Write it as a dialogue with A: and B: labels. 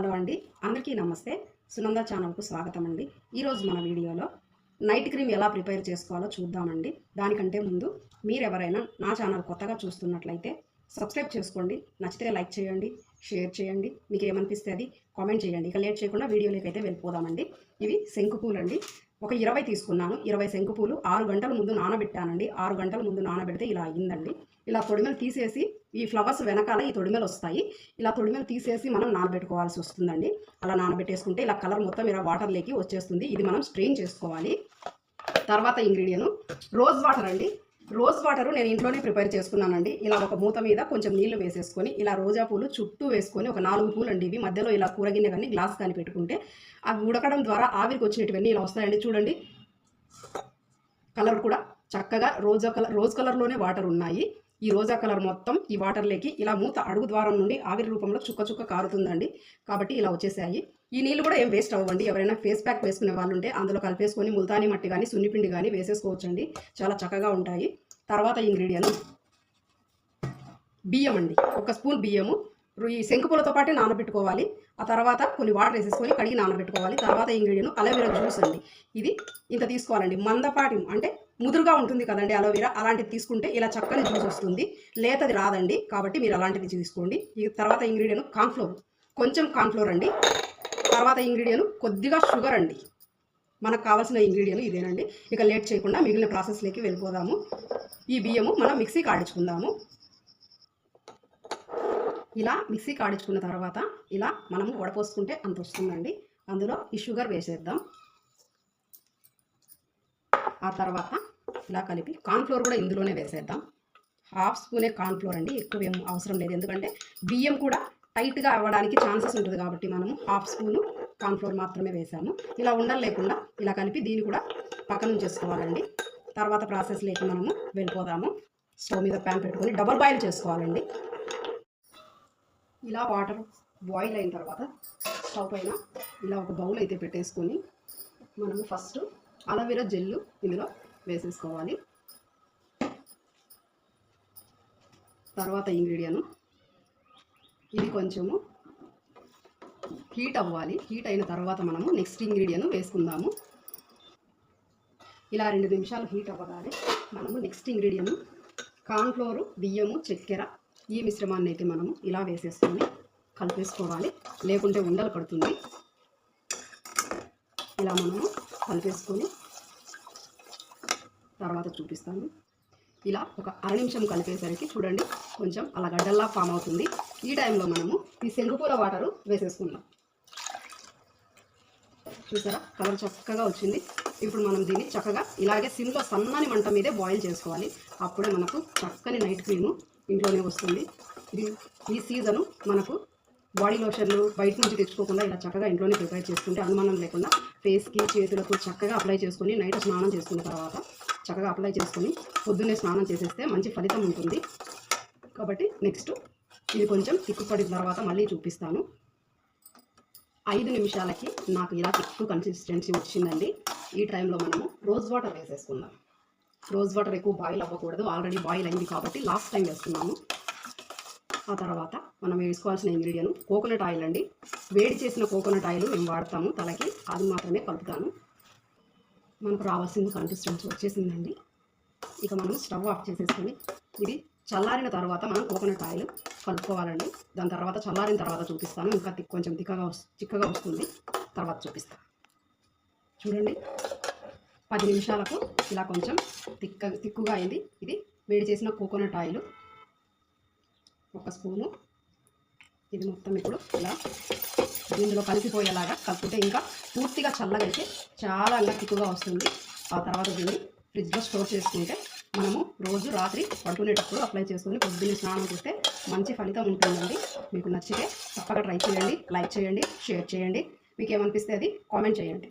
A: Hello అండి, అందరికీ నమస్తే. సునంద ఛానల్కు స్వాగతం అండి. ఈరోజు మన వీడియోలో నైట్ క్రీమ్ ఎలా ప్రిపేర్ చేసుకోవాలో చూద్దామండి. దానికంటే ముందు మీరు ఎవరైనా నా ఛానల్ కొత్తగా చూస్తున్నట్లయితే సబ్స్క్రైబ్ చేసుకోండి. నచ్చితే లైక్ చేయండి, షేర్ చేయండి. మీకు ఏమనిపిస్తే అది కామెంట్ చేయండి. ఇక లేట్ చేయకుండా వీడియోలోకి అయితే వెళ్ళిపోదామండి. ఇవి శంకుపూలు అండి. ఒక 20 తీసుకున్నాను. 20 శంకుపూలు 6 గంటల ముందు నానబెట్టానండి. 6 గంటల ముందు నానబెడితే ఇలా అయ్యిందండి. ఇలా తొడిమెలు తీసేసి ఈ ఫ్లవర్స్ వెనకాల ఈ తొడిమెలు వస్తాయి. ఇలా తొడిమెలు తీసేసి మనం నానబెట్టుకోవాల్సి వస్తుందండి. అలా నానబెట్టేసుకుంటే ఇలా కలర్ మొత్తం ఇలా వాటర్లోకి వచ్చేస్తుంది. ఇది మనం స్ట్రెయిన్ చేసుకోవాలి. తర్వాత ఇంగ్రీడియంట్ రోజ్ వాటర్ అండి. రోజ్ వాటర్ నేను ఇంట్లోనే ప్రిపేర్ చేసుకున్నానండి. ఇలా ఒక మూత మీద కొంచెం నీళ్లు వేసేసుకొని ఇలా రోజా పూలు చుట్టూ వేసుకొని ఒక 4 పూలు అండి ఇవి మధ్యలో ఇలా కూరగిన్నె కానీ గ్లాస్ కానీ పెట్టుకుంటే అవి ఉడకడం ద్వారా ఆవిరికి వచ్చినటువన్నీ ఇలా వస్తాయండి. చూడండి, కలర్ కూడా చక్కగా రోజ్ కలర్లోనే వాటర్ ఉన్నాయి. ఈ రోజా కలర్ మొత్తం ఈ వాటర్లోకి ఇలా మూత అడుగు ద్వారం నుండి ఆవిరి రూపంలో చుక్క చుక్క కారుతుందండి. కాబట్టి ఇలా వచ్చేసాయి. ఈ నీళ్ళు కూడా ఏం వేస్ట్ అవ్వండి. ఎవరైనా ఫేస్ ప్యాక్ వేసుకునే వాళ్ళు ఉంటే అందులో కలిపేసుకొని ముల్తానీ మట్టి కానీ సున్నిపిండి కానీ వేసేసుకోవచ్చండి. చాలా చక్కగా ఉంటాయి. తర్వాత ఇంగ్రీడియంట్ బియ్యం అండి. 1 స్పూన్ బియ్యము ఈ శంకుపూలతో పాటే నానబెట్టుకోవాలి. ఆ తర్వాత కొన్ని వాటర్ వేసేసుకొని కడిగి నానబెట్టుకోవాలి. తర్వాత ఇంగ్రీడియంట్ అలోవెరా జ్యూస్ అండి. ఇది ఇంత తీసుకోవాలండి. మందపాటి అంటే ముదురుగా ఉంటుంది కదండి అలోవెరా, అలాంటిది తీసుకుంటే ఇలా చక్కని జ్యూస్ వస్తుంది. లేతది రాదండి, కాబట్టి మీరు అలాంటిది తీసుకోండి. ఈ తర్వాత ఇంగ్రీడియంట్ కార్న్ఫ్లోర్, కొంచెం కార్న్ఫ్లోర్ అండి. తర్వాత ఇంగ్రీడియంట్ కొద్దిగా షుగర్ అండి. మనకు కావాల్సిన ఇంగ్రీడియంట్ ఇదేనండి. ఇక లేట్ చేయకుండా మిగిలిన ప్రాసెస్లోకి వెళ్ళిపోదాము. ఈ బియ్యము మనం మిక్సీకి ఆడించుకుందాము. ఇలా మిక్సీకి ఆడించుకున్న తర్వాత ఇలా మనము వడపోసుకుంటే అంత వస్తుందండి. అందులో ఈ షుగర్ వేసేద్దాం. ఆ తర్వాత ఇలా కలిపి కార్న్ఫ్లోర్ కూడా ఇందులోనే వేసేద్దాం. 1/2 స్పూనే కార్న్ఫ్లోర్ అండి, ఎక్కువ ఏం అవసరం లేదు. ఎందుకంటే బియ్యం కూడా టైట్గా అవ్వడానికి ఛాన్సెస్ ఉంటుంది కాబట్టి మనము 1/2 స్పూను కార్న్ఫ్లోర్ మాత్రమే వేసాము. ఇలా ఉండలు లేకుండా ఇలా కలిపి దీన్ని కూడా పక్కన ఉంచేసుకోవాలండి. తర్వాత ప్రాసెస్లోకి మనము వెళ్ళిపోదాము. స్టవ్ మీద ప్యాన్ పెట్టుకొని డబల్ బాయిల్ చేసుకోవాలండి. ఇలా వాటర్ బాయిల్ అయిన తర్వాత స్టవ్ పైన ఇలా ఒక బౌల్ అయితే పెట్టేసుకొని మనము ఫస్ట్ అలోవెరా జెల్లు ఇందులో వేసేసుకోవాలి. తర్వాత ఇంగ్రీడియంట్ ఇది కొంచెము హీట్ అవ్వాలి. హీట్ అయిన తర్వాత మనము నెక్స్ట్ ఇంగ్రీడియంట్ వేసుకుందాము. ఇలా 2 నిమిషాలు హీట్ అవ్వగానే మనము నెక్స్ట్ ఇంగ్రీడియంట్ కార్న్ఫ్లోరు, బియ్యము, చక్కెర ఈ మిశ్రమాన్ని అయితే మనము ఇలా వేసేసుకొని కలిపేసుకోవాలి. లేకుంటే ఉండలు పడుతుంది. ఇలా మనము కలిపేసుకొని తర్వాత చూపిస్తాను. ఇలా ఒక అర నిమిషం కలిపేసరికి చూడండి కొంచెం అలా గడ్డల్లా ఫామ్ అవుతుంది. ఈ టైంలో మనము ఈ శంకుపూల వాటరు వేసేసుకుందాం. చూసారా, కలర్ చక్కగా వచ్చింది. ఇప్పుడు మనం దీన్ని చక్కగా ఇలాగే సిమ్లో సన్నని మంట మీదే బాయిల్ చేసుకోవాలి. అప్పుడే మనకు చక్కని నైట్ క్రీము ఇంట్లోనే వస్తుంది. ఈ సీజను మనకు బాడీ లోషన్లు బయట నుంచి తెచ్చుకోకుండా ఇలా చక్కగా ఇంట్లోనే ప్రిపేర్ చేసుకుంటే అనుమానం లేకుండా ఫేస్కి చేతులకు చక్కగా అప్లై చేసుకొని నైట్ స్నానం చేసుకున్న తర్వాత చక్కగా అప్లై చేసుకొని పొద్దున్నే స్నానం చేసేస్తే మంచి ఫలితం ఉంటుంది. కాబట్టి నెక్స్ట్ ఇది కొంచెం తిక్కుపడిన తర్వాత మళ్ళీ చూపిస్తాను. 5 నిమిషాలకి నాకు ఇలా తిక్కు కన్సిస్టెన్సీ వచ్చిందండి. ఈ టైంలో మనము రోజ్ వాటర్ వేసేసుకుందాం. రోజ్ వాటర్ ఎక్కువ బాయిల్ అవ్వకూడదు, ఆల్రెడీ బాయిల్ అయింది కాబట్టి లాస్ట్ టైం వేస్తున్నాము. ఆ తర్వాత మనం వేసుకోవాల్సిన ఇంగ్రీడియంట్ కోకోనట్ ఆయిల్ అండి. వేడి చేసిన కోకోనట్ ఆయిల్ మేము వాడతాము తలకి, అది మాత్రమే కలుపుతాను. మనకు రావాల్సిన కన్సిస్టెన్సీ వచ్చేసిందండి. ఇక మనం స్టవ్ ఆఫ్ చేసేసుకొని ఇది చల్లారిన తర్వాత మనం కోకోనట్ ఆయిల్ కలుపుకోవాలండి. దాని తర్వాత చల్లారిన తర్వాత చూపిస్తాను. ఇంకా కొంచెం చిక్కగా వస్తుంది, తర్వాత చూపిస్తాను. చూడండి, 10 నిమిషాలకు ఇలా కొంచెం తిక్కుగా అయింది. ఇది వేడి చేసిన కోకోనట్ ఆయిల్ 1 స్పూను. ఇది మొత్తం ఇప్పుడు ఇలా దీనిలో కలిసిపోయేలాగా కలుపుకుంటే ఇంకా పూర్తిగా చల్లగా అయితే చాలా ఇంకా తిక్కుగా వస్తుంది. ఆ తర్వాత దీన్ని ఫ్రిడ్జ్లో స్టోర్ చేసుకుంటే మనము రోజు రాత్రి పడుకునేటప్పుడు అప్లై చేసుకొని పొద్దున్నే స్నానం చేస్తే మంచి ఫలితం ఉంటుందండి. మీకు నచ్చితే తప్పక ట్రై చేయండి, లైక్ చేయండి, షేర్ చేయండి. మీకు ఏమనిపిస్తే అది కామెంట్ చేయండి.